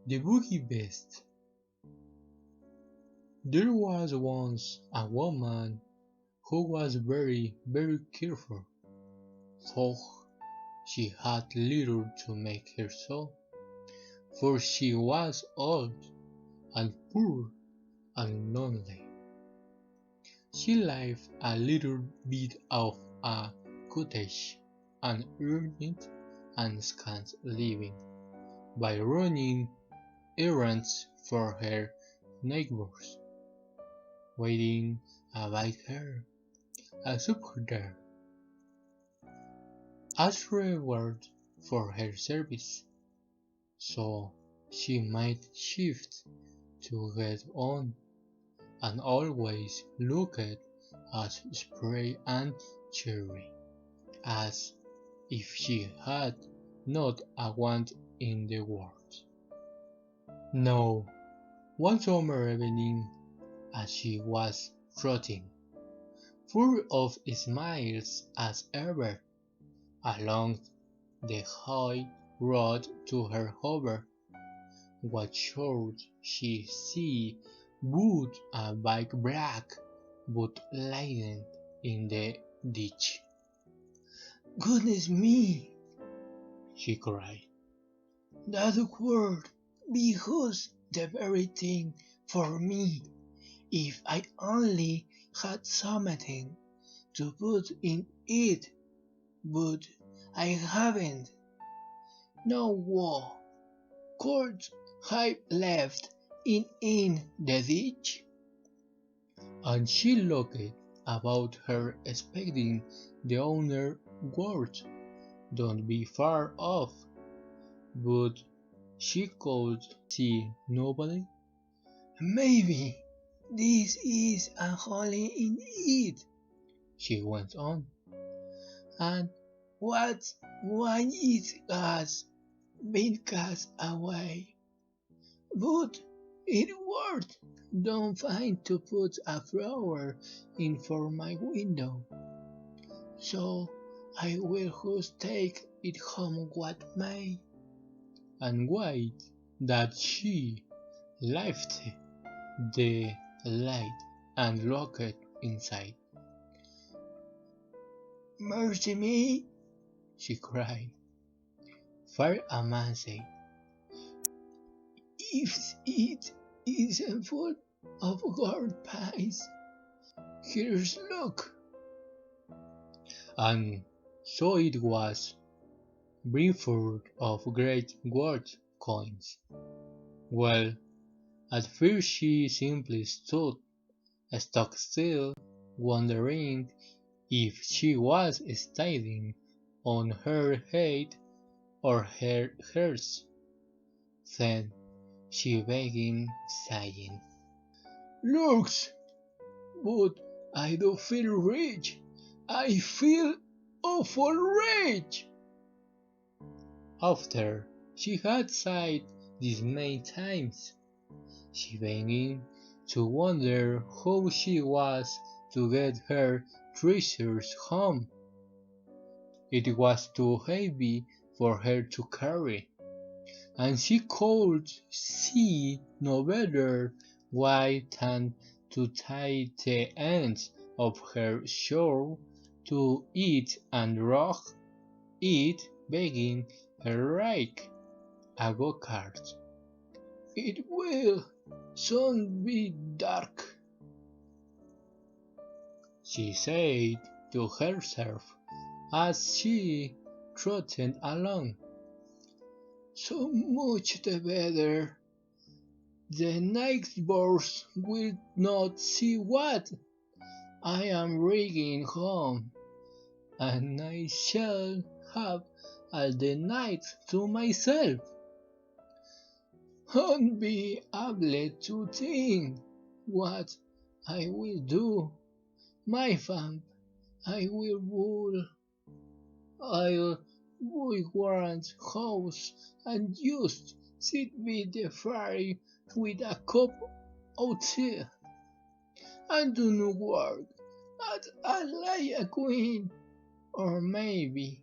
The Bogey-Beast. There was once a woman who was very, very careful, though she had little to make her so, for she was old and poor and lonely. She lived a little bit of a cottage and earned a scant living by running errands for her neighbors, waiting about her a supporter as reward for her service, so she might shift to get on, and always looked as spry and cheery, as if she had not a want in the world. Now, one summer evening, as she was trotting, full of smiles as ever, along the high road to her hover, what should she see but a big black boot lying in the ditch. "Goodness me!" she cried. "That would be just the very thing for me, if I only had something to put in it, but I haven't. No what could I left in the ditch?" And she looked about her expecting the owner word, "Don't be far off," but she could see nobody. "Maybe this is a hole in it," she went on, "and what when it has been cast away? But it would don't find to put a flower in for my window, so I will just take it home what may." And wait that she lifted the light and looked inside. "Mercy me!" she cried, far amazed. "If it isn't full of gold pies, here's luck." And so it was, brimful of great gold coins. Well, at first she simply stood stock still, wondering if she was standing on her head or her horse. Then she began sighing. "Looks, but I do feel rich. I feel awful rich." After she had sighed this many times, she began to wonder how she was to get her treasures home. It was too heavy for her to carry, and she could see no better way than to tie the ends of her shawl to it and rock it, begging her like a go-kart. "It will soon be dark," she said to herself as she trotted along. "So much the better. The neighbors will not see what I am bringing home, and I shall have all the night to myself. Won't be able to think what I will do. My vamp, I will build. I'll buy Warren's house and just sit by the fire with a cup of tea, and do no work at a like a queen, or maybe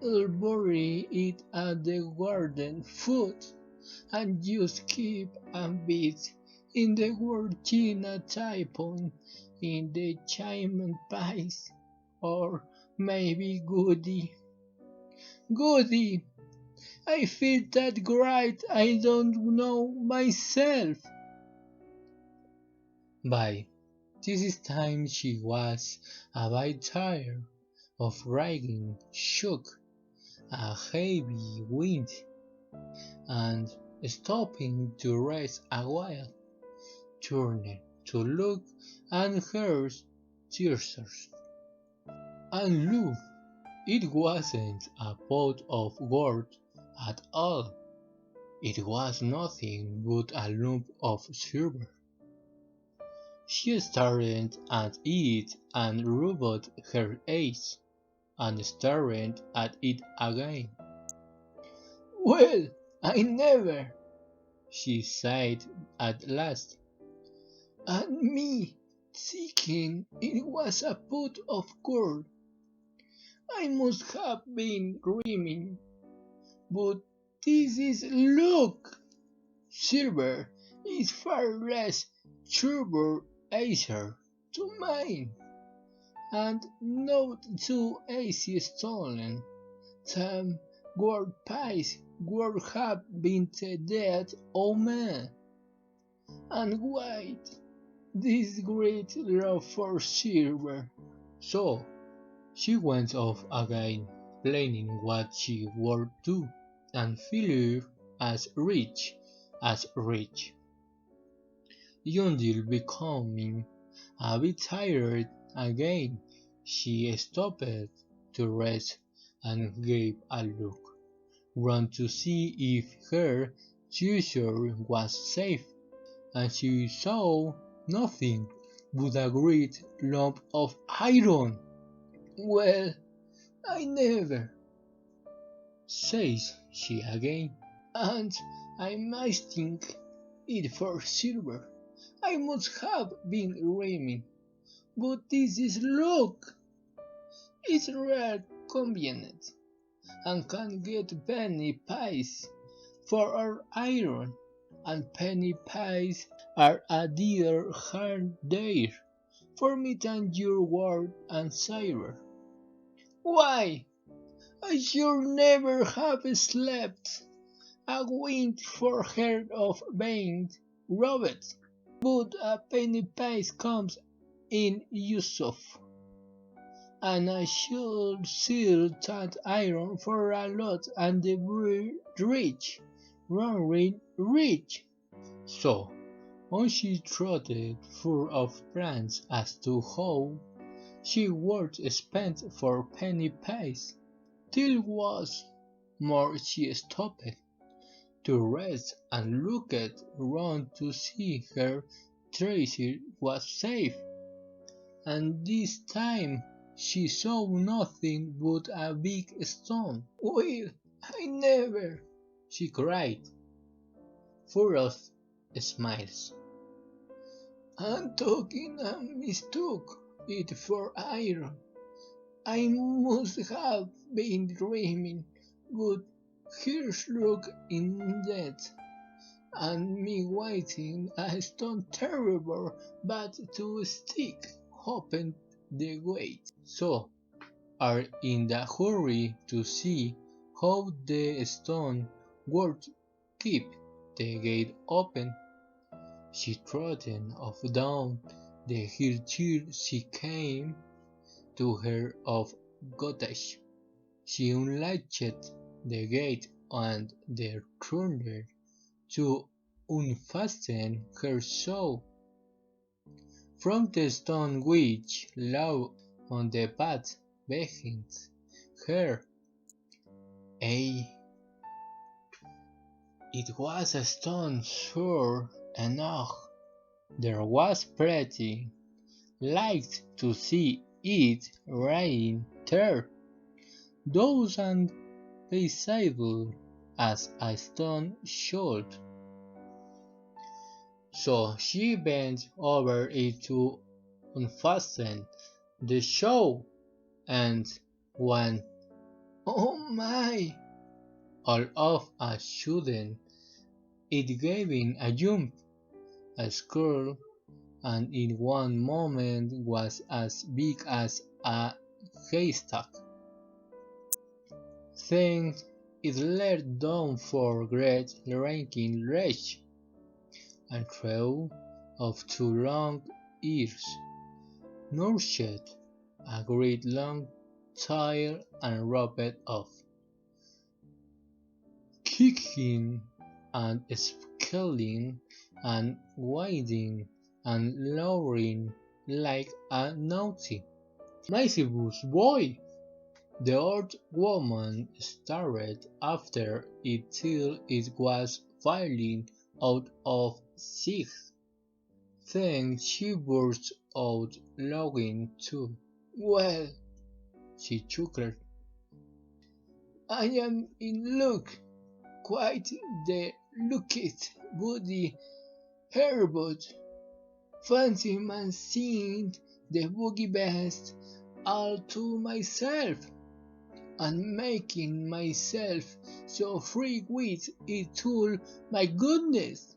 I'll bury it at the garden foot and just keep and beat in the word Gina typon in the chimney pies, or maybe Goody. Goody! I feel that great I don't know myself. By this time she was a bit tired of riding shook a heavy wind and stopping to rest a while, turned to look and heard tears. And look, it wasn't a pot of gold at all. It was nothing but a lump of silver. She stared at it and rubbed her eyes, and stared at it again. "Well, I never," she said at last. "And me thinking it was a pot of gold. I must have been dreaming. But this is look! Silver is far less trouble easier to mine, and not too easy stolen. Some gold pies would have been the death of man. And wait, this great love for silver." So she went off again, planning what she would do, and feeling as rich as rich. Until becoming a bit tired again, she stopped to rest and gave a look round to see if her treasure was safe, and she saw nothing but a great lump of iron. "Well, I never," says she again, "and I mistook it for silver. I must have been dreaming. But this is look! It's real convenient, and can get penny pies for our iron, and penny pies are a dear hard there for me than your gold and silver. Why, I should never have slept a wink for her of being robbed. But a penny piece comes in Yusuf, and I should sell that iron for a lot and the rich, roaring rich." So on she trotted, full of plans as to how she would spend for penny piece, till once more she stopped to rest and looked round to see her treasure was safe, and this time she saw nothing but a big stone. "Well, I never," she cried, full of smiles, "and talking and mistook it for iron. I must have been dreaming, but here's luck indeed, and me waiting a stone terrible but to stick open the gate." So are in the hurry to see how the stone would keep the gate open. She trotted off down the hill till she came to her of cottage. She unlatched the gate and there turned to unfasten her saw from the stone which lay on the path behind her. Aye, it was a stone sure enough. There was pretty like to see it lying there, those and peaceable as a stone should. So she bent over it to unfasten the show, and when, oh my, all of a sudden, It gave him a jump, a squirrel, and in one moment was as big as a haystack. Then it let down four great ranking legs, and threw of two long ears, nourished a great long tail and rubbed off, kicking and scaling and winding and lowering like a naughty, mischievous boy. The old woman stared after it till it was falling out of sight. Then she burst out laughing too. "Well," she chuckled, "I am in luck, quite the luckiest body here, but fancy man seeing the Bogey-Beast all to myself, and making myself so free with it all, my goodness!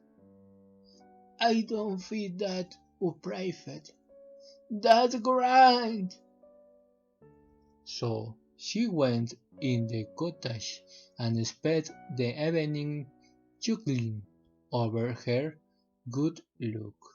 I don't feel that upright. That's grand." So she went in the cottage and spent the evening chuckling over her good luck.